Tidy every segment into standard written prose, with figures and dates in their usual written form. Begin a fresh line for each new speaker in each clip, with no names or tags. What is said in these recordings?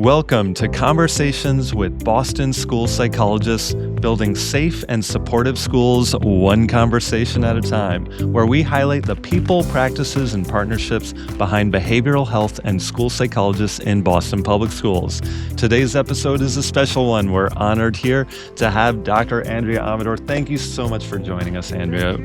Welcome to Conversations with Boston School Psychologists, building safe and supportive schools one conversation at a time, where we highlight the people, practices, and partnerships behind behavioral health and school psychologists in Boston Public Schools. Today's episode is a special one. We're honored here to have Dr. Andria Amador. Thank you so much for joining us, Andria.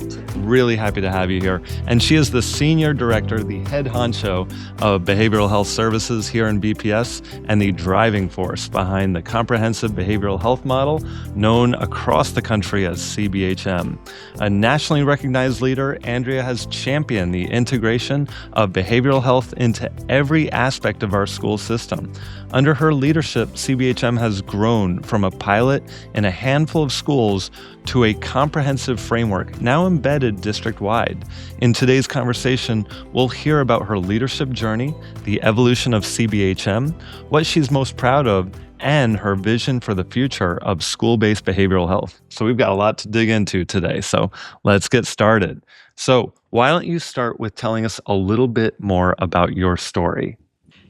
Really happy to have you here. And she is the Senior Director, the head honcho of Behavioral Health Services here in BPS, and the driving force behind the comprehensive behavioral health model known across the country as CBHM. A nationally recognized leader, Andria has championed the integration of behavioral health into every aspect of our school system. Under her leadership, CBHM has grown from a pilot in a handful of schools to a comprehensive framework now embedded district-wide. In today's conversation, we'll hear about her leadership journey, the evolution of CBHM, what she's most proud of, and her vision for the future of school-based behavioral health. So we've got a lot to dig into today, so let's get started. So why don't you start with telling us a little bit more about your story?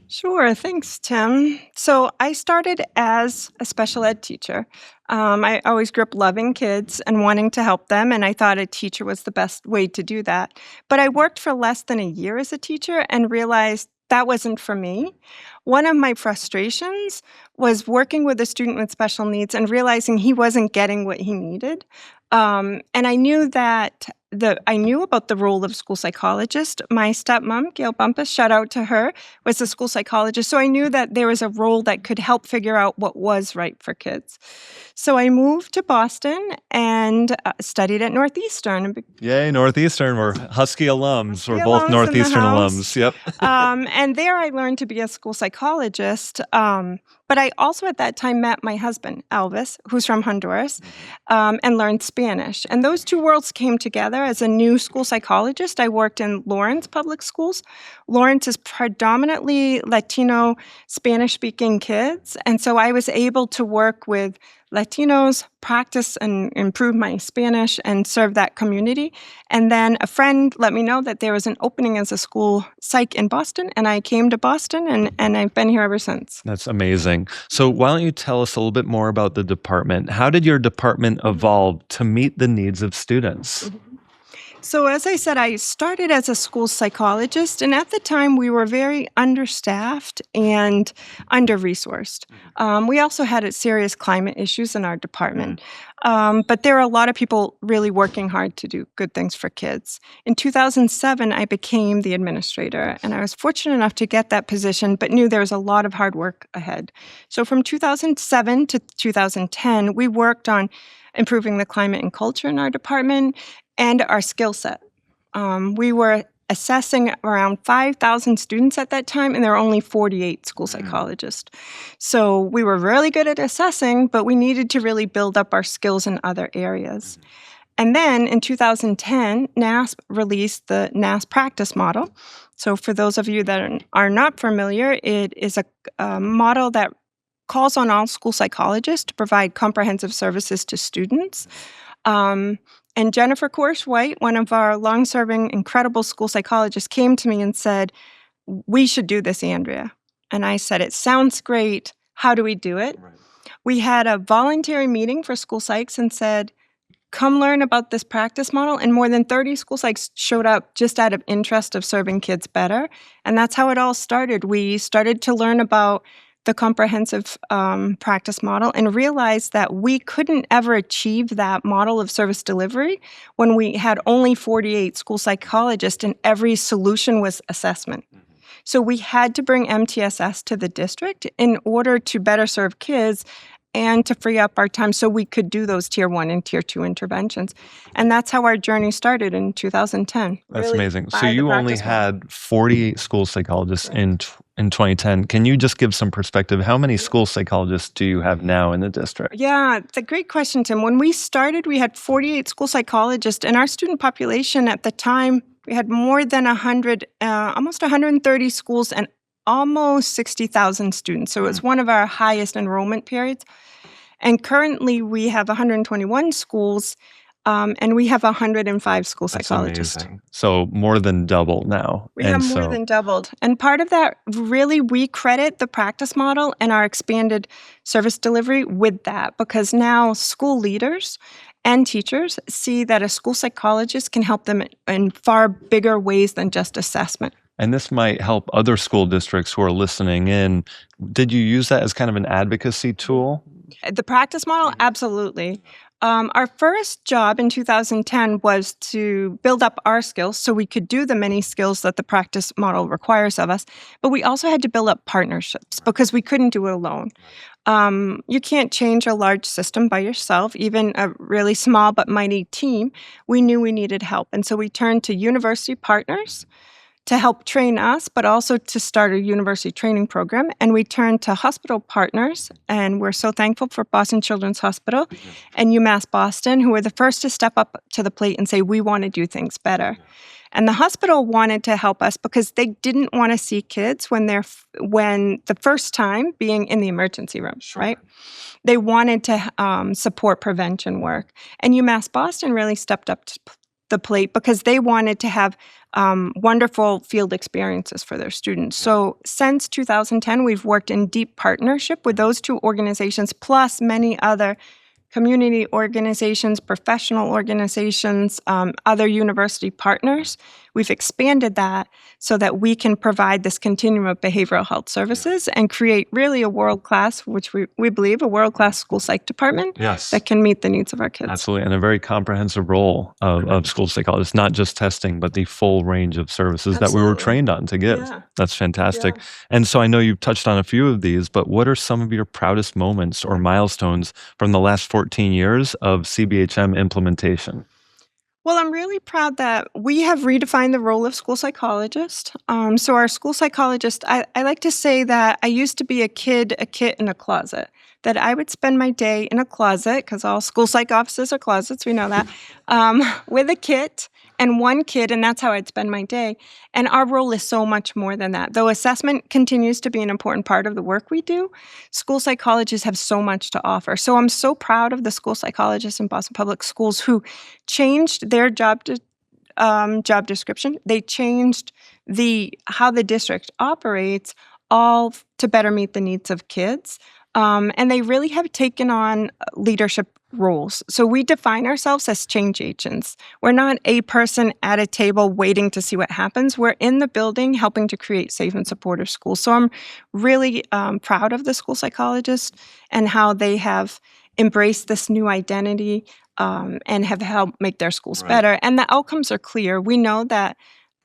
Sure. Thanks, Tim. So I started as a special ed teacher. I always grew up loving kids and wanting to help them, and I thought a teacher was the best way to do that. But I worked for less than a year as a teacher and realized that wasn't for me. One of my frustrations was working with a student with special needs and realizing he wasn't getting what he needed. And I knew that I knew about the role of school psychologist. My stepmom, Gail Bumpus, shout out to her, was a school psychologist. So I knew that there was a role that could help figure out what was right for kids. So I moved to Boston and studied at Northeastern.
Yay, Northeastern. We're Husky alums. We're both Northeastern alums. Yep.
And there I learned to be a school psychologist. But I also at that time met my husband, Elvis, who's from Honduras, and learned Spanish. And those two worlds came together. As a new school psychologist, I worked in Lawrence Public Schools. Lawrence is predominantly Latino, Spanish-speaking kids. And so I was able to work with Latinos, practice and improve my Spanish and serve that community. And then a friend let me know that there was an opening as a school psych in Boston, and I came to Boston, and I've been here ever since.
That's amazing. So why don't you tell us a little bit more about the department? How did your department evolve to meet the needs of students?
So as I said, I started as a school psychologist, and at the time we were very understaffed and under-resourced. We also had serious climate issues in our department, but there were a lot of people really working hard to do good things for kids. In 2007, I became the administrator, and I was fortunate enough to get that position, but knew there was a lot of hard work ahead. So from 2007 to 2010, we worked on improving the climate and culture in our department and our skill set. We were assessing around 5,000 students at that time, and there were only 48 school psychologists. So we were really good at assessing, but we needed to really build up our skills in other areas. And then in 2010, NASP released the NASP practice model. So for those of you that are not familiar, it is a model that calls on all school psychologists to provide comprehensive services to students. And Jennifer Korsh-White, one of our long-serving, incredible school psychologists, came to me and said, "We should do this, Andria." And I said, "It sounds great. How do we do it?" Right. We had a voluntary meeting for school psychs and said, "Come learn about this practice model." And more than 30 school psychs showed up just out of interest of serving kids better. And that's how it all started. We started to learn about the comprehensive practice model and realized that we couldn't ever achieve that model of service delivery when we had only 48 school psychologists and every solution was assessment. So we had to bring MTSS to the district in order to better serve kids and to free up our time so we could do those Tier 1 and Tier 2 interventions. And that's how our journey started in 2010.
That's really amazing. So you only had 48 school psychologists in 2010. Can you just give some perspective? How many school psychologists do you have now in the district?
Yeah, it's a great question, Tim. When we started, we had 48 school psychologists, and our student population at the time, we had more than 100, almost 130 schools and almost 60,000 students. So it was one of our highest enrollment periods. And currently we have 121 schools And we have 105 school
That's
psychologists.
amazing. So more than double now.
We have more than doubled. And part of that, really, we credit the practice model and our expanded service delivery with that, because now school leaders and teachers see that a school psychologist can help them in far bigger ways than just assessment.
And this might help other school districts who are listening in. Did you use that as kind of an advocacy tool?
The practice model, absolutely. Our first job in 2010 was to build up our skills so we could do the many skills that the practice model requires of us. But we also had to build up partnerships because we couldn't do it alone. You can't change a large system by yourself, even a really small but mighty team. We knew we needed help. And so we turned to university partners to help train us, but also to start a university training program. And we turned to hospital partners, and we're so thankful for Boston Children's Hospital and UMass Boston, who were the first to step up to the plate and say, we want to do things better. And the hospital wanted to help us because they didn't want to see kids when the first time being in the emergency room, right? They wanted to support prevention work. And UMass Boston really stepped up to the plate because they wanted to have wonderful field experiences for their students. So since 2010, we've worked in deep partnership with those two organizations, plus many other community organizations, professional organizations, other university partners. We've expanded that so that we can provide this continuum of behavioral health services and create really a world-class, which we believe, a world-class school psych department that can meet the needs of our kids.
Absolutely. And a very comprehensive role of school psychologists, not just testing, but the full range of services that we were trained on to give. Yeah. That's fantastic. Yeah. And so I know you've touched on a few of these, but what are some of your proudest moments or milestones from the last 14 years of CBHM implementation?
Well, I'm really proud that we have redefined the role of school psychologist. So our school psychologist, I like to say that I used to be a kit in a closet, that I would spend my day in a closet, because all school psych offices are closets, we know that, with a kit and one kid, and that's how I'd spend my day. And our role is so much more than that. Though assessment continues to be an important part of the work we do, school psychologists have so much to offer. So I'm so proud of the school psychologists in Boston Public Schools who changed their job description. They changed how the district operates, all to better meet the needs of kids. And they really have taken on leadership roles. So we define ourselves as change agents. We're not a person at a table waiting to see what happens. We're in the building helping to create safe and supportive schools. So I'm really proud of the school psychologists and how they have embraced this new identity and have helped make their schools better. And the outcomes are clear. We know that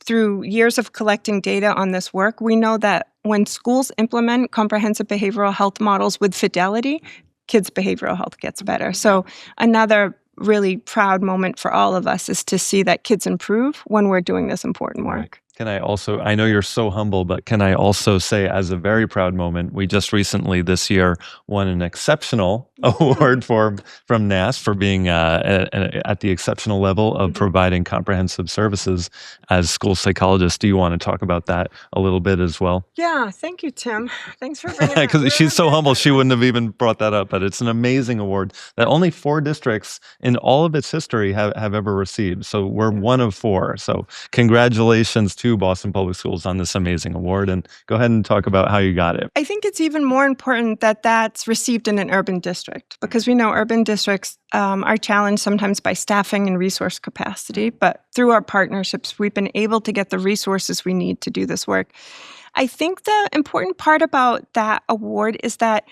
through years of collecting data on this work, we know that when schools implement comprehensive behavioral health models with fidelity, kids' behavioral health gets better. So another really proud moment for all of us is to see that kids improve when we're doing this important work.
Can I also, I know you're so humble, but can I also say as a very proud moment, we just recently this year won an exceptional award from NASP for being at the exceptional level of providing comprehensive services as school psychologists. Do you want to talk about that a little bit as well?
Yeah, thank you, Tim. Thanks for bringing that.
Because she's so humble, she wouldn't have even brought that up, but it's an amazing award that only 4 districts in all of its history have ever received. So we're one of 4. So congratulations to Boston Public Schools on this amazing award, and go ahead and talk about how you got it.
I think it's even more important that that's received in an urban district, because we know urban districts are challenged sometimes by staffing and resource capacity, but through our partnerships, we've been able to get the resources we need to do this work. I think the important part about that award is that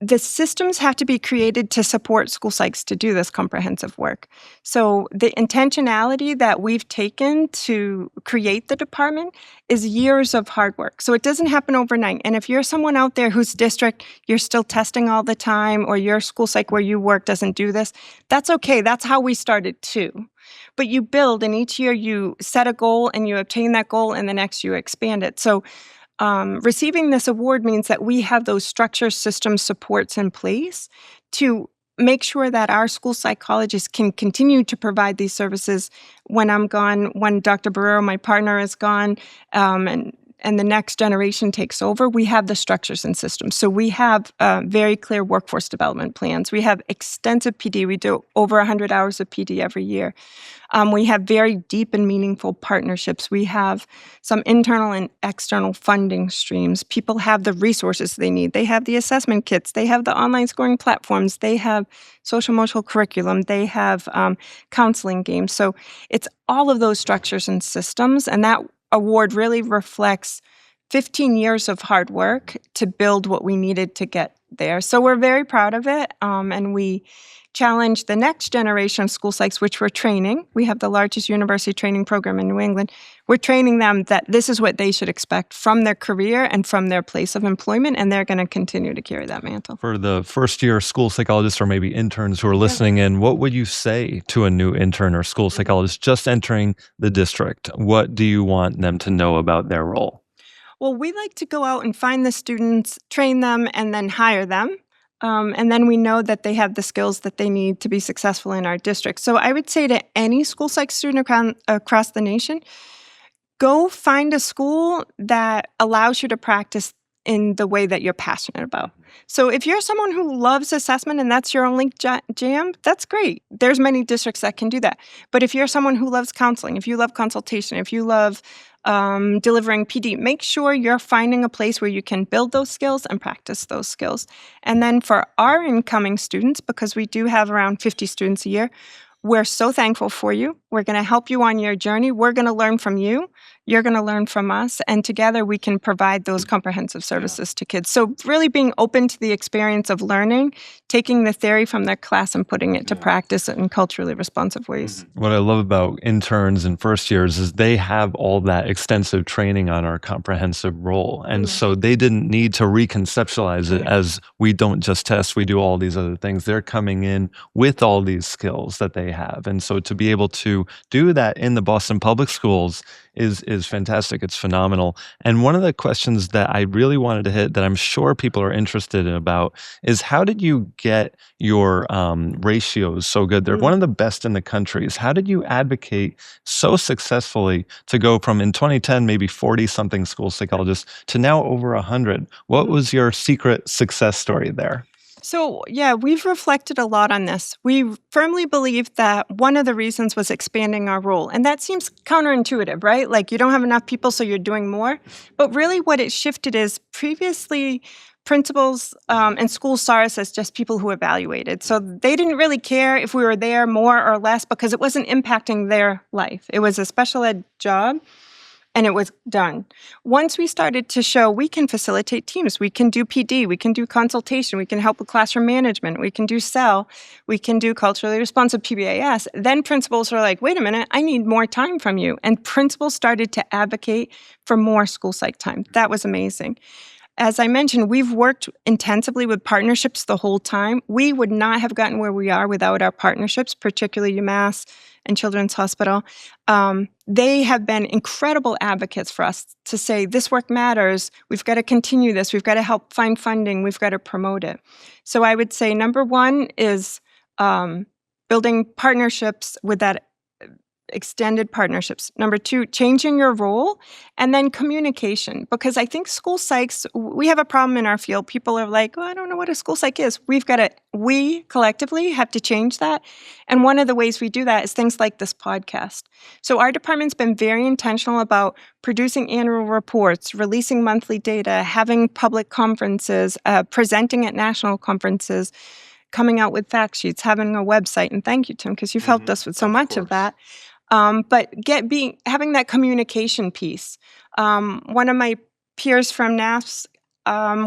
the systems have to be created to support school psychs to do this comprehensive work. So the intentionality that we've taken to create the department is years of hard work. So it doesn't happen overnight. And if you're someone out there whose district you're still testing all the time, or your school psych where you work doesn't do this, that's okay. That's how we started too. But you build, and each year you set a goal and you obtain that goal, and the next you expand it. So receiving this award means that we have those structures, systems, supports in place to make sure that our school psychologists can continue to provide these services when I'm gone, when Dr. Barrero, my partner, is gone, and and the next generation takes over, we have the structures and systems. So we have very clear workforce development plans. We have extensive PD. We do over 100 hours of PD every year. We have very deep and meaningful partnerships. We have some internal and external funding streams. People have the resources they need. They have the assessment kits. They have the online scoring platforms. They have social-emotional curriculum. They have counseling games. So it's all of those structures and systems, and that award really reflects 15 years of hard work to build what we needed to get there. So we're very proud of it, and we challenge the next generation of school psychs, which we're training. We have the largest university training program in New England. We're training them that this is what they should expect from their career and from their place of employment, and they're going to continue to carry that mantle.
For the first-year school psychologists or maybe interns who are listening in, what would you say to a new intern or school psychologist just entering the district? What do you want them to know about their role?
Well, we like to go out and find the students, train them, and then hire them. And then we know that they have the skills that they need to be successful in our district. So I would say to any school psych student across the nation, go find a school that allows you to practice in the way that you're passionate about. So if you're someone who loves assessment and that's your only jam, that's great. There's many districts that can do that. But if you're someone who loves counseling, if you love consultation, if you love delivering PD, make sure you're finding a place where you can build those skills and practice those skills. And then for our incoming students, because we do have around 50 students a year, we're so thankful for you. We're going to help you on your journey. We're going to learn from you. You're going to learn from us. And together we can provide those comprehensive services to kids. So really being open to the experience of learning, taking the theory from their class and putting it to practice in culturally responsive ways.
What I love about interns and first years is they have all that extensive training on our comprehensive role. And so they didn't need to reconceptualize it as we don't just test, we do all these other things. They're coming in with all these skills that they have. And so to be able to do that in the Boston Public Schools is fantastic. It's phenomenal. And one of the questions that I really wanted to hit that I'm sure people are interested in about is how did you get your ratios so good? They're one of the best in the country. How did you advocate so successfully to go from in 2010, maybe 40 something school psychologists to now over 100? What was your secret success story there?
So, yeah, we've reflected a lot on this. We firmly believe that one of the reasons was expanding our role. And that seems counterintuitive, right? Like you don't have enough people, so you're doing more. But really what it shifted is previously principals and schools saw us as just people who evaluated. So they didn't really care if we were there more or less because it wasn't impacting their life. It was a special ed job. And it was done. Once we started to show we can facilitate teams, we can do PD, we can do consultation, we can help with classroom management, we can do CEL, we can do culturally responsive PBAS, then principals were like, wait a minute, I need more time from you. And principals started to advocate for more school psych time. That was amazing. As I mentioned, we've worked intensively with partnerships the whole time. We would not have gotten where we are without our partnerships, particularly UMass and Children's Hospital. They have been incredible advocates for us to say, this work matters, we've got to continue this, we've got to help find funding, we've got to promote it. So I would say number one is building partnerships with that extended partnerships. Number two, changing your role, and then communication. Because I think school psychs, we have a problem in our field. People are like, oh, I don't know what a school psych is. We collectively have to change that. And one of the ways we do that is things like this podcast. So our department's been very intentional about producing annual reports, releasing monthly data, having public conferences, presenting at national conferences, coming out with fact sheets, having a website. And thank you, Tim, because you've helped us with so much of that. But having that communication piece. One of my peers from NASP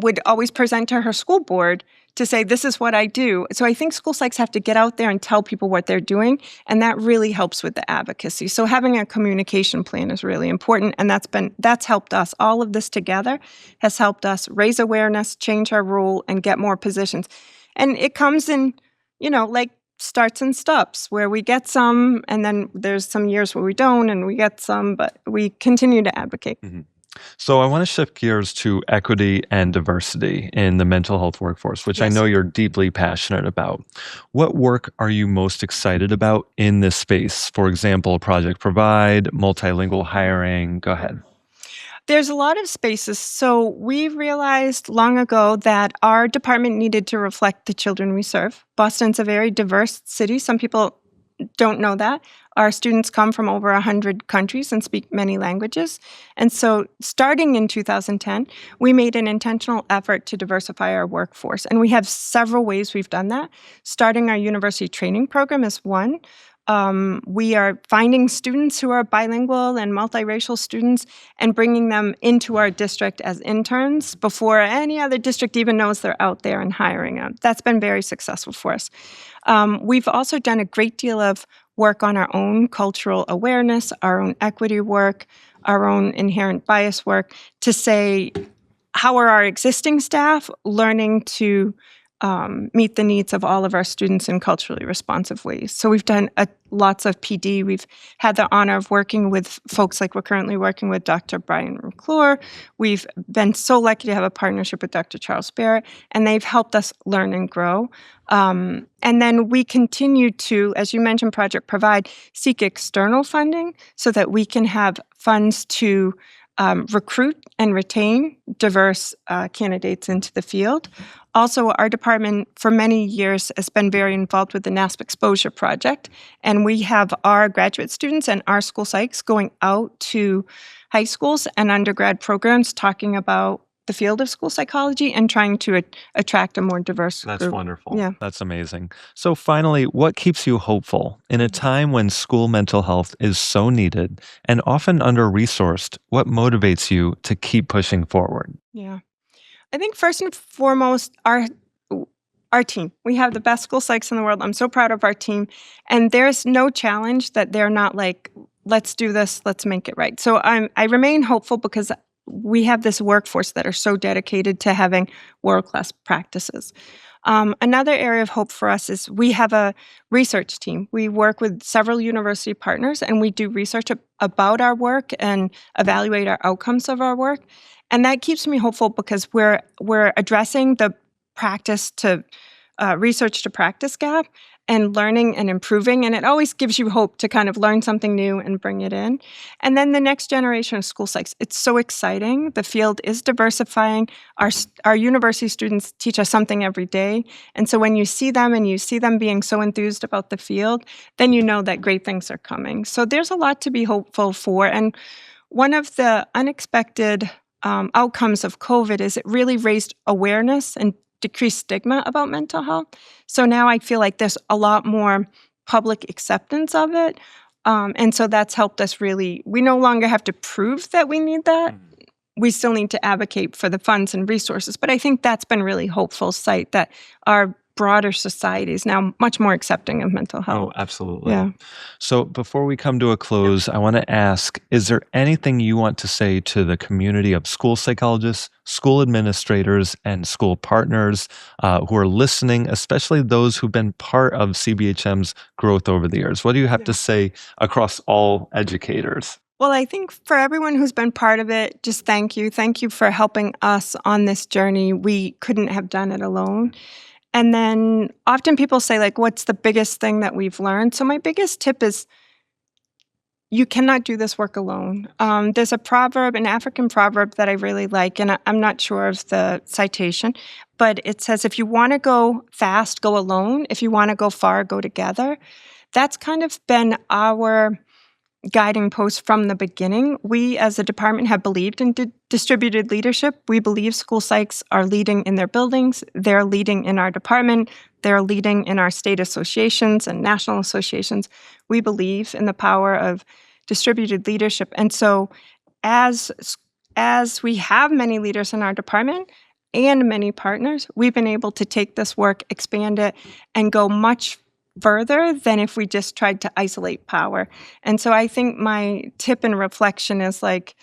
would always present to her school board to say, this is what I do. So I think school psychs have to get out there and tell people what they're doing, and that really helps with the advocacy. So having a communication plan is really important, and that's helped us. All of this together has helped us raise awareness, change our role, and get more positions. And it comes in, like starts and stops where we get some, and then there's some years where we don't, and we get some, but we continue to advocate.
Mm-hmm. So I want to shift gears to equity and diversity in the mental health workforce, which I know you're deeply passionate about. What work are you most excited about in this space? For example, Project Provide, multilingual hiring. Go ahead.
There's a lot of spaces. So we realized long ago that our department needed to reflect the children we serve. Boston's a very diverse city. Some people don't know that. Our students come from over 100 countries and speak many languages. And so starting in 2010, we made an intentional effort to diversify our workforce. And we have several ways we've done that. Starting our university training program is one. We are finding students who are bilingual and multiracial students and bringing them into our district as interns before any other district even knows they're out there and hiring them. That's been very successful for us. We've also done a great deal of work on our own cultural awareness, our own equity work, our own inherent bias work to say, how are our existing staff learning to meet the needs of all of our students in culturally responsive ways? So we've done lots of PD. We've had the honor of working with folks like we're currently working with Dr. Brian McClure. We've been so lucky to have a partnership with Dr. Charles Barrett, and they've helped us learn and grow. And then we continue to, as you mentioned, Project Provide, seek external funding so that we can have funds to recruit and retain diverse candidates into the field. Also, our department for many years has been very involved with the NASP Exposure Project, and we have our graduate students and our school psychs going out to high schools and undergrad programs talking about the field of school psychology and trying to attract a more diverse
That's
group.
wonderful.
Yeah.
That's amazing. So finally, what keeps you hopeful in a time when school mental health is so needed and often under-resourced? What motivates you to keep pushing forward?
Yeah. I think first and foremost, our team. We have the best school psychs in the world. I'm so proud of our team. And there's no challenge that they're not like, let's do this, let's make it right. So I remain hopeful because we have this workforce that are so dedicated to having world-class practices. Another area of hope for us is we have a research team. We work with several university partners, and we do research about our work and evaluate our outcomes of our work. And that keeps me hopeful because we're addressing the practice to research to practice gap and learning and improving. And it always gives you hope to kind of learn something new and bring it in. And then the next generation of school psychs, it's so exciting. The field is diversifying. Our university students teach us something every day. And so when you see them and you see them being so enthused about the field, then you know that great things are coming. So there's a lot to be hopeful for. And one of the unexpected outcomes of COVID is it really raised awareness and decreased stigma about mental health. So now I feel like there's a lot more public acceptance of it. And so that's helped us really, we no longer have to prove that we need that. We still need to advocate for the funds and resources. But I think that's been really hopeful sight that our broader society is now much more accepting of mental health.
Oh, absolutely.
Yeah.
So before we come to a close, I want to ask, is there anything you want to say to the community of school psychologists, school administrators, and school partners who are listening, especially those who've been part of CBHM's growth over the years? What do you have to say across all educators?
Well, I think for everyone who's been part of it, just thank you. Thank you for helping us on this journey. We couldn't have done it alone. And then often people say, like, what's the biggest thing that we've learned? So my biggest tip is you cannot do this work alone. There's a proverb, an African proverb that I really like, and I'm not sure of the citation, but it says, if you want to go fast, go alone. If you want to go far, go together. That's kind of been our guiding post from the beginning. We as a department have believed in distributed leadership. We believe school psychs are leading in their buildings. They're leading in our department. They're leading in our state associations and national associations. We believe in the power of distributed leadership. And so as we have many leaders in our department and many partners, we've been able to take this work, expand it, and go much further than if we just tried to isolate power. And so I think my tip and reflection is like,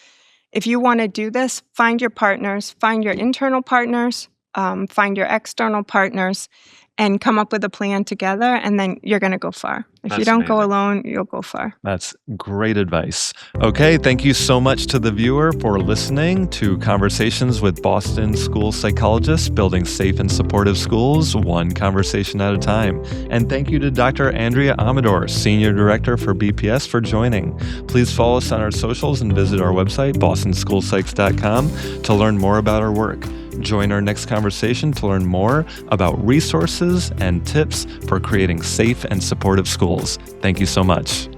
if you want to do this, find your partners, find your internal partners, find your external partners, and come up with a plan together, and then you're going to go far. If you
That's
don't go
amazing.
alone, you'll go far.
That's great advice. Okay, thank you so much to the viewer for listening to Conversations with Boston School Psychologists, building safe and supportive schools, one conversation at a time. And thank you to Dr. Andria Amador, Senior Director for BPS, for joining. Please follow us on our socials and visit our website, bostonschoolpsychs.com, to learn more about our work. Join our next conversation to learn more about resources and tips for creating safe and supportive schools. Thank you so much.